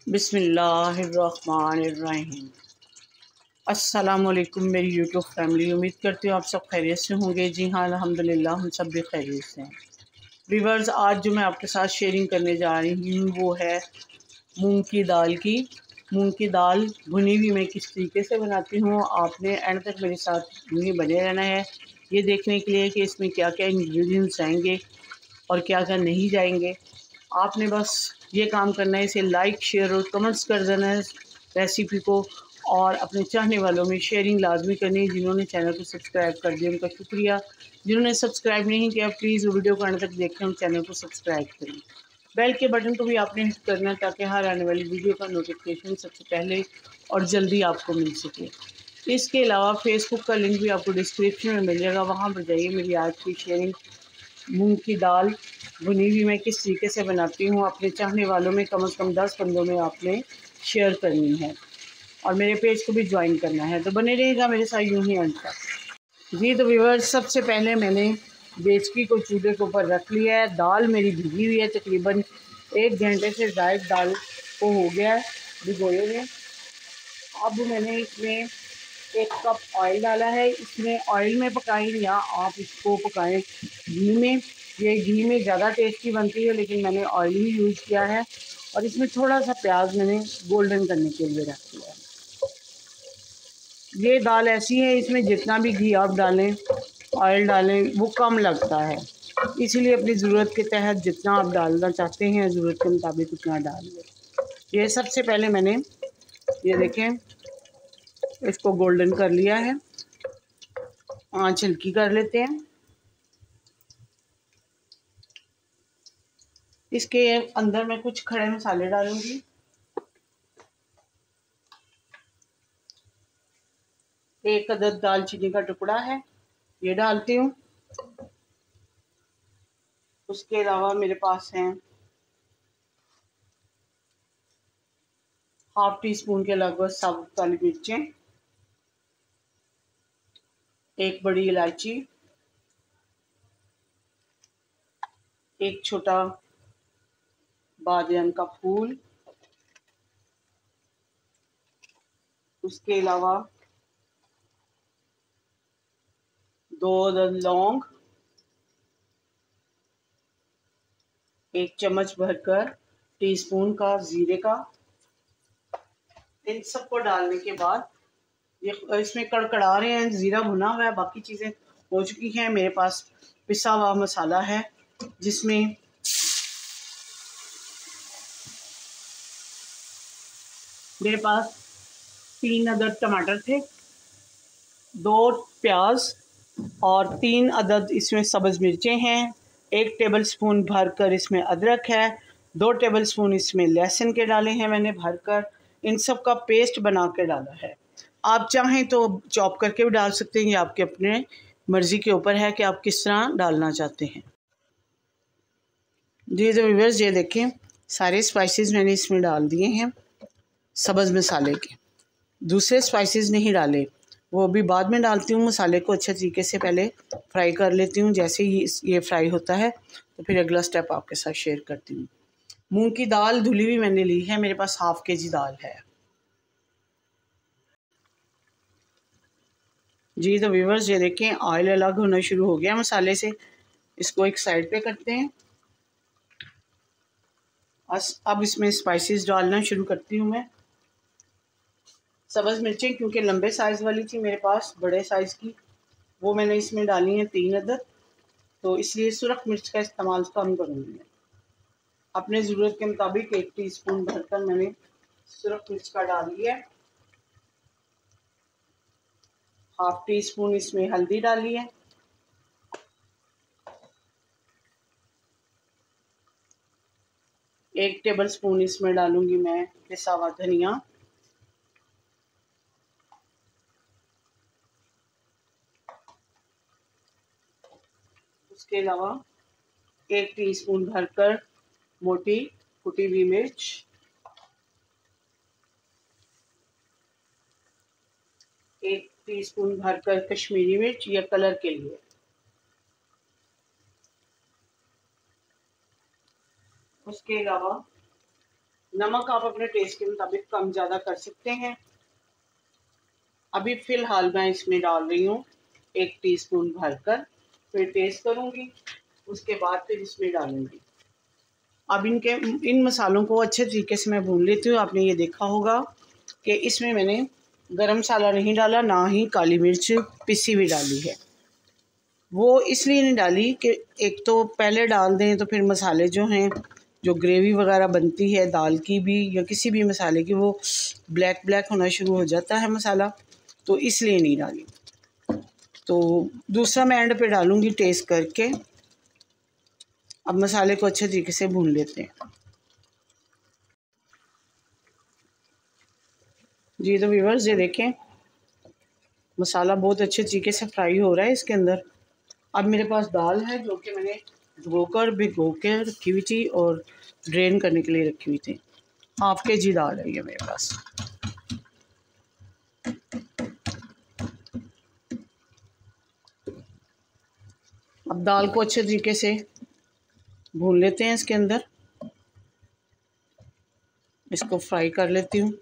बिस्मिल्लाहिर्रहमानिर्रहीम। अस्सलामुअलैकुम मेरी यूट्यूब फैमिली, उम्मीद करती हूँ आप सब खैरियत से होंगे। जी हाँ, अल्हम्दुलिल्लाह हम सब भी खैरियत से हैं। व्यूअर्स, आज जो मैं आपके साथ शेयरिंग करने जा रही हूँ वो है मूंग की दाल की। मूंग की दाल भुनी हुई मैं किस तरीके से बनाती हूँ, आपने एंड तक मेरे साथ नहीं बने रहना है ये देखने के लिए कि इसमें क्या क्या इंग्रेडिएंट्स आएंगे और क्या क्या नहीं जाएंगे। आपने बस ये काम करना है, इसे लाइक शेयर और कमेंट्स कर देना है रेसिपी को, और अपने चाहने वालों में शेयरिंग लाजमी करनी है। जिन्होंने चैनल को सब्सक्राइब कर दिया उनका शुक्रिया, जिन्होंने सब्सक्राइब नहीं किया प्लीज़ वीडियो को अंत तक देखें और चैनल को सब्सक्राइब करें। बेल के बटन को भी आपने हिट करना है ताकि हर आने वाली वीडियो का नोटिफिकेशन सबसे पहले और जल्दी आपको मिल सके। इसके अलावा फेसबुक का लिंक भी आपको डिस्क्रिप्शन में मिल जाएगा, वहाँ पर जाइए। मेरी आज की शेयरिंग मूंग की दाल भुनी हुई मैं किस तरीके से बनाती हूँ अपने चाहने वालों में कम से कम 10 बंदों में आपने शेयर करनी है और मेरे पेज को भी ज्वाइन करना है, तो बने रहेगा मेरे साथ यूं ही अंत तक। जी तो व्यूअर्स, सबसे पहले मैंने देचकी को चूल्हे के ऊपर रख लिया है। दाल मेरी भिगी हुई है, तकरीबन 1 घंटे से ज़ायद दाल को हो गया है भिगोए हुए। अब मैंने इसमें 1 कप ऑयल डाला है। इसमें ऑयल में पकाएं या आप इसको पकाएं घी में, ये घी में ज़्यादा टेस्टी बनती है, लेकिन मैंने ऑयल ही यूज़ किया है। और इसमें थोड़ा सा प्याज मैंने गोल्डन करने के लिए रख दिया है। ये दाल ऐसी है, इसमें जितना भी घी आप डालें, ऑयल डालें, वो कम लगता है, इसीलिए अपनी ज़रूरत के तहत जितना आप डालना चाहते हैं ज़रूरत के मुताबिक उतना डाल लें। ये सबसे पहले मैंने ये देखें इसको गोल्डन कर लिया है। आँच हल्की कर लेते हैं। इसके अंदर मैं कुछ खड़े मसाले डालूंगी। एक अदद दालचीनी का टुकड़ा है, ये डालती हूँ। उसके अलावा मेरे पास हैं ½ टीस्पून के लगभग साबुत काली मिर्चें, एक बड़ी इलायची, एक छोटा बादियान का फूल, उसके अलावा 2 अदद लौंग, 1 चम्मच भरकर टीस्पून का जीरे का। इन सबको डालने के बाद ये इसमें कड़कड़ा रहे हैं, ज़ीरा भुना हुआ है, बाकी चीज़ें हो चुकी हैं। मेरे पास पिसा हुआ मसाला है जिसमें मेरे पास 3 अदद टमाटर थे, 2 प्याज और 3 अदद इसमें सब्ज़ मिर्चें हैं, 1 टेबलस्पून भरकर इसमें अदरक है, 2 टेबलस्पून इसमें लहसुन के डाले हैं मैंने भरकर। इन सब का पेस्ट बना के डाला है। आप चाहें तो चॉप करके भी डाल सकते हैं, ये आपके अपने मर्ज़ी के ऊपर है कि आप किस तरह डालना चाहते हैं। जी तो व्यूअर्स, ये देखें सारे स्पाइसेस मैंने इसमें डाल दिए हैं सब्ज़ मसाले के। दूसरे स्पाइसेस नहीं डाले, वो भी बाद में डालती हूँ। मसाले को अच्छे तरीके से पहले फ्राई कर लेती हूँ। जैसे ही ये फ्राई होता है तो फिर अगला स्टेप आपके साथ शेयर करती हूँ। मूंग की दाल धुली हुई मैंने ली है, मेरे पास ½ kg दाल है। जी तो व्यूअर्स, ये देखें ऑयल अलग होना शुरू हो गया मसाले से, इसको एक साइड पे करते हैं। अब इसमें स्पाइसेस डालना शुरू करती हूँ मैं। सब्ज़ मिर्चें क्योंकि लंबे साइज़ वाली थी मेरे पास, बड़े साइज़ की, वो मैंने इसमें डाली हैं 3 अदद, तो इसलिए सुरख मिर्च का इस्तेमाल कम करूँगी मैं। अपने ज़रूरत के मुताबिक 1 टीस्पून भरकर मैंने सुरख मिर्च का डाल दिया। ½ टीस्पून इसमें हल्दी डाली है, 1 टेबलस्पून इसमें डालूंगी मैं पिसा हुआ धनिया, उसके अलावा 1 टीस्पून भरकर मोटी कुटी हुई मिर्च, 1 टीस्पून भरकर कश्मीरी मिर्च या कलर के लिए, उसके अलावा नमक आप अपने टेस्ट के मुताबिक कम ज़्यादा कर सकते हैं। अभी फ़िलहाल मैं इसमें डाल रही हूँ 1 टीस्पून भरकर, फिर टेस्ट करूँगी, उसके बाद फिर इसमें डालूँगी। अब इन मसालों को अच्छे तरीके से मैं भून लेती हूँ। आपने ये देखा होगा कि इसमें मैंने गरम मसाला नहीं डाला, ना ही काली मिर्च पिसी हुई डाली है। वो इसलिए नहीं डाली कि एक तो पहले डाल दें तो फिर मसाले जो हैं, जो ग्रेवी वगैरह बनती है दाल की भी या किसी भी मसाले की, वो ब्लैक ब्लैक होना शुरू हो जाता है मसाला, तो इसलिए नहीं डाली। तो दूसरा मैं एंड पे डालूँगी टेस्ट करके। अब मसाले को अच्छे तरीके से भून लेते हैं। जी तो व्यूअर्स ये देखें, मसाला बहुत अच्छे तरीके से फ्राई हो रहा है इसके अंदर। अब मेरे पास दाल है जो कि मैंने भिगो के रखी हुई थी और ड्रेन करने के लिए रखी हुई थी। हाफ kg दाल है ये मेरे पास। अब दाल को अच्छे तरीके से भून लेते हैं इसके अंदर। इसको फ्राई कर लेती हूँ।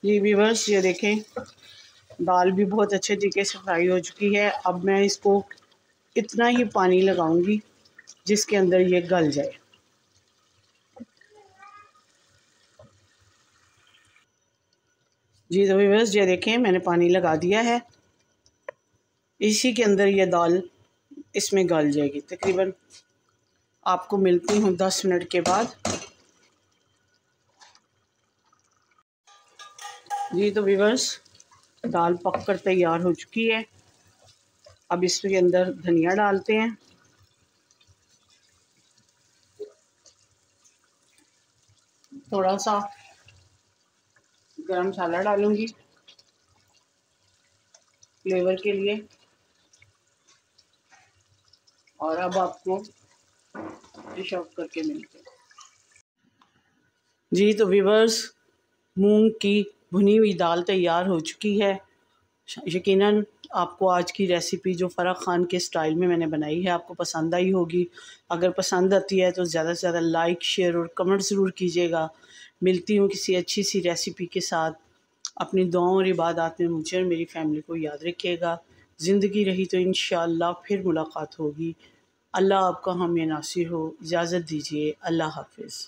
जी व्यूअर्स ये देखें, दाल भी बहुत अच्छे तरीके से फ्राई हो चुकी है। अब मैं इसको इतना ही पानी लगाऊंगी जिसके अंदर ये गल जाए। जी तो व्यूअर्स ये देखें, मैंने पानी लगा दिया है। इसी के अंदर ये दाल इसमें गल जाएगी। तकरीबन आपको मिलती हूँ 10 मिनट के बाद। जी तो व्यूअर्स दाल पककर तैयार हो चुकी है। अब इसके अंदर धनिया डालते हैं, थोड़ा सा गरम मसाला डालूंगी फ्लेवर के लिए। और अब आपको डिश आउट करके मिलते हैं। जी तो व्यूअर्स मूंग की भुनी हुई दाल तैयार हो चुकी है। यकीनन आपको आज की रेसिपी जो फ़रा ख़ान के स्टाइल में मैंने बनाई है आपको पसंद आई होगी। अगर पसंद आती है तो ज़्यादा से ज़्यादा लाइक शेयर और कमेंट ज़रूर कीजिएगा। मिलती हूँ किसी अच्छी सी रेसिपी के साथ। अपनी दुआओं और इबादत में मुझे और मेरी फैमिली को याद रखिएगा। ज़िंदगी रही तो इंशाअल्लाह फिर मुलाकात होगी। अल्लाह आपका हामी नासिर हो। इजाज़त दीजिए। अल्लाह हाफ़िज़।